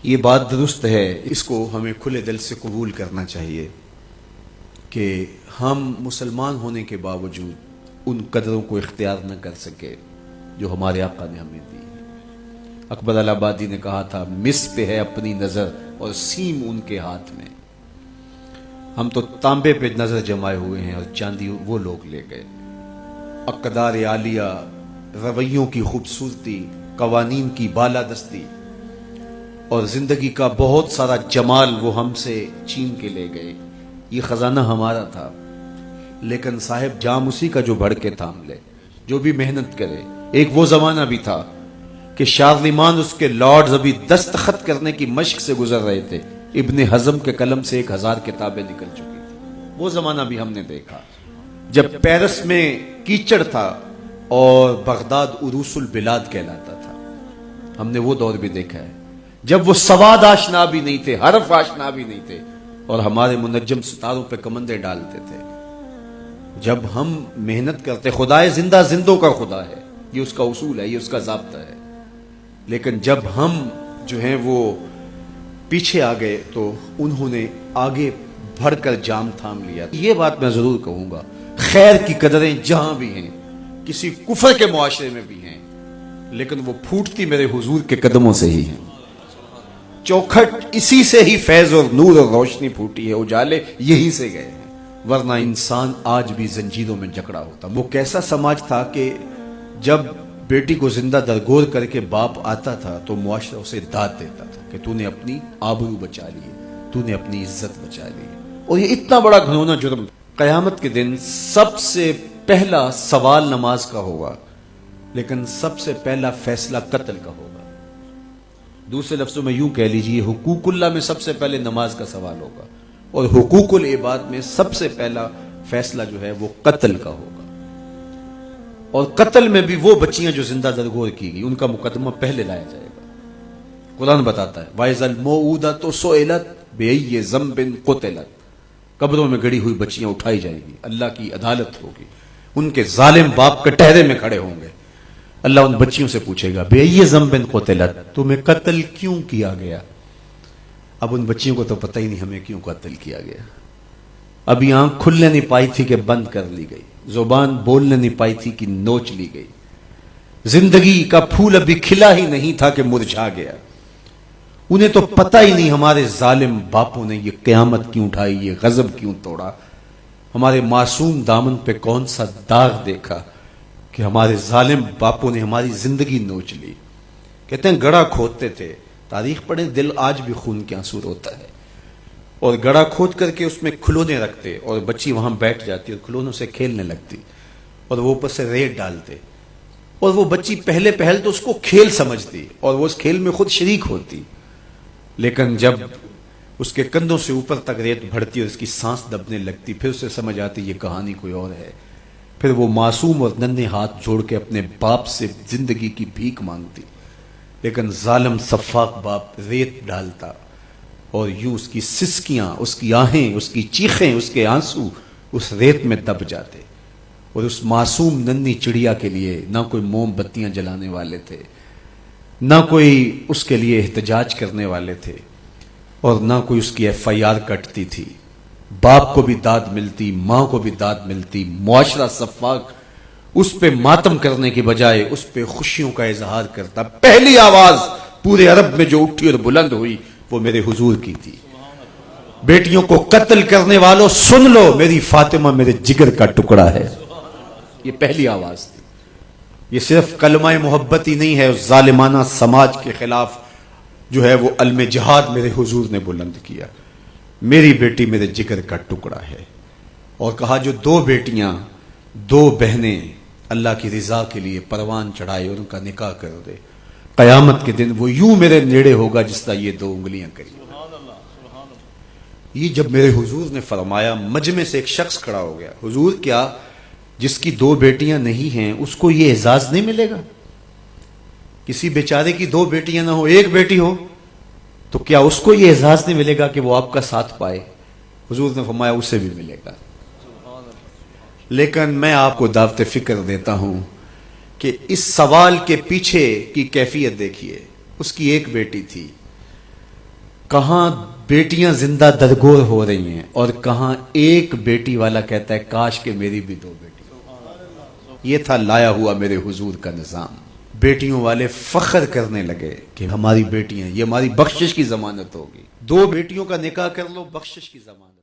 یہ بات درست ہے، اس کو ہمیں کھلے دل سے قبول کرنا چاہیے کہ ہم مسلمان ہونے کے باوجود ان قدروں کو اختیار نہ کر سکے جو ہمارے آقا نے ہمیں دی۔ اکبر الہآبادی نے کہا تھا، مس پہ ہے اپنی نظر اور سیم ان کے ہاتھ میں۔ ہم تو تانبے پہ نظر جمائے ہوئے ہیں اور چاندی وہ لوگ لے گئے۔ اقدار عالیہ، رویوں کی خوبصورتی، قوانین کی بالادستی اور زندگی کا بہت سارا جمال وہ ہم سے چھین کے لے گئے۔ یہ خزانہ ہمارا تھا، لیکن صاحب جام اسی کا جو بڑھ کے تھام لے، جو بھی محنت کرے۔ ایک وہ زمانہ بھی تھا کہ شارلمان اس کے لارڈز ابھی دستخط کرنے کی مشق سے گزر رہے تھے، ابن حزم کے قلم سے 1000 کتابیں نکل چکی تھی۔ وہ زمانہ بھی ہم نے دیکھا جب پیرس میں کیچڑ تھا اور بغداد عروس البلاد کہلاتا تھا۔ ہم نے وہ دور بھی دیکھا ہے جب وہ سواد آشنا بھی نہیں تھے، حرف آشنا بھی نہیں تھے، اور ہمارے منجم ستاروں پہ کمندے ڈالتے تھے۔ جب ہم محنت کرتے، خدائے زندہ زندوں کا خدا ہے، یہ اس کا اصول ہے، یہ اس کا ضابطہ ہے، لیکن جب ہم جو ہیں وہ پیچھے آ گئے تو انہوں نے آگے بڑھ کر جام تھام لیا۔ یہ بات میں ضرور کہوں گا، خیر کی قدریں جہاں بھی ہیں، کسی کفر کے معاشرے میں بھی ہیں، لیکن وہ پھوٹتی میرے حضور کے قدموں سے ہی ہیں۔ چوکھٹ اسی سے ہی فیض اور نور اور روشنی پھوٹی ہے، اجالے یہی سے گئے ہیں، ورنہ انسان آج بھی زنجیروں میں جکڑا ہوتا۔ وہ کیسا سماج تھا کہ جب بیٹی کو زندہ درگور کر کے باپ آتا تھا تو معاشرہ اسے داد دیتا تھا کہ تو نے اپنی آبرو بچا لی، تو نے اپنی عزت بچا لی۔ اور یہ اتنا بڑا گھنونا جرم، قیامت کے دن سب سے پہلا سوال نماز کا ہوگا، لیکن سب سے پہلا فیصلہ قتل کا ہوگا۔ دوسرے لفظوں میں یوں کہہ لیجئے، حقوق اللہ میں سب سے پہلے نماز کا سوال ہوگا، اور حقوق العباد میں سب سے پہلا فیصلہ جو ہے وہ قتل کا ہوگا۔ اور قتل میں بھی وہ بچیاں جو زندہ درگور کی گئی، ان کا مقدمہ پہلے لایا جائے گا۔ قرآن بتاتا ہے وَإِذَا الْمَوْءُودَةُ سُئِلَتْ بِأَيِّ ذَنبٍ قُتِلَتْ، قبروں میں گڑی ہوئی بچیاں اٹھائی جائیں گی، اللہ کی عدالت ہوگی، ان کے ظالم باپ کٹہرے میں کھڑے ہوں گے، اللہ ان بچیوں سے پوچھے گا بِأَيِّ ذَنبٍ قُتِلَتْ، تمہیں قتل کیوں کیا گیا؟ اب ان بچیوں کو تو پتہ ہی نہیں ہمیں کیوں قتل کیا گیا۔ ابھی آنکھ کھلنے نہیں پائی تھی کہ بند کر لی گئی، زبان بولنے نہیں پائی تھی کہ نوچ لی گئی، زندگی کا پھول ابھی کھلا ہی نہیں تھا کہ مرجھا گیا۔ انہیں تو پتہ ہی نہیں ہمارے ظالم باپوں نے یہ قیامت کیوں اٹھائی، یہ غضب کیوں توڑا، ہمارے معصوم دامن پہ کون سا داغ دیکھا کہ ہمارے ظالم باپوں نے ہماری زندگی نوچ لی۔ کہتے ہیں گڑھا کھودتے تھے، تاریخ پڑھیں، دل آج بھی خون کے آنسو روتا ہے، اور گڑھا کھود کر کے اس میں کھلونے رکھتے اور بچی وہاں بیٹھ جاتی اور کھلونوں سے کھیلنے لگتی، اور وہ اوپر سے ریت ڈالتے، اور وہ بچی پہلے پہل تو اس کو کھیل سمجھتی اور وہ اس کھیل میں خود شریک ہوتی، لیکن جب اس کے کندھوں سے اوپر تک ریت بڑھتی اور اس کی سانس دبنے لگتی، پھر اسے سمجھ آتی یہ کہانی کوئی اور ہے۔ پھر وہ معصوم اور ننھے ہاتھ جوڑ کے اپنے باپ سے زندگی کی بھیک مانگتی، لیکن ظالم سفاک باپ ریت ڈالتا، اور یوں اس کی سسکیاں، اس کی آہیں، اس کی چیخیں، اس کے آنسو اس ریت میں دب جاتے، اور اس معصوم ننھی چڑیا کے لیے نہ کوئی موم بتیاں جلانے والے تھے، نہ کوئی اس کے لیے احتجاج کرنے والے تھے، اور نہ کوئی اس کی FIR کٹتی تھی۔ باپ کو بھی داد ملتی، ماں کو بھی داد ملتی، معاشرہ صفاق اس پہ ماتم کرنے کی بجائے اس پہ خوشیوں کا اظہار کرتا۔ پہلی آواز پورے عرب میں جو اٹھی اور بلند ہوئی وہ میرے حضور کی تھی، بیٹیوں کو قتل کرنے والوں سن لو، میری فاطمہ میرے جگر کا ٹکڑا ہے، یہ پہلی آواز تھی۔ یہ صرف کلمہ محبت ہی نہیں ہے، اس ظالمانہ سماج کے خلاف جو ہے وہ علم جہاد میرے حضور نے بلند کیا، میری بیٹی میرے جگر کا ٹکڑا ہے، اور کہا جو دو بیٹیاں، دو بہنیں اللہ کی رضا کے لیے پروان چڑھائے ان کا نکاح کر دے، قیامت کے دن وہ یوں میرے نیڑے ہوگا جس طرح یہ دو انگلیاں کری۔ یہ جب میرے حضور نے فرمایا، مجمع سے ایک شخص کھڑا ہو گیا، حضور کیا جس کی دو بیٹیاں نہیں ہیں اس کو یہ اعزاز نہیں ملے گا؟ کسی بیچارے کی دو بیٹیاں نہ ہو، ایک بیٹی ہو، تو کیا اس کو یہ اعزاز نہیں ملے گا کہ وہ آپ کا ساتھ پائے؟ حضور نے فرمایا اسے بھی ملے گا۔ لیکن میں آپ کو دعوت فکر دیتا ہوں کہ اس سوال کے پیچھے کی کیفیت دیکھیے۔ اس کی ایک بیٹی تھی، کہاں بیٹیاں زندہ درگور ہو رہی ہیں اور کہاں ایک بیٹی والا کہتا ہے کاش کہ میری بھی 2 بیٹی. یہ تھا لایا ہوا میرے حضور کا نظام. بیٹیوں والے فخر کرنے لگے کہ ہماری بیٹیاں، یہ ہماری بخشش کی ضمانت ہوگی. 2 بیٹیوں کا نکاح کر لو، بخشش کی ضمانت.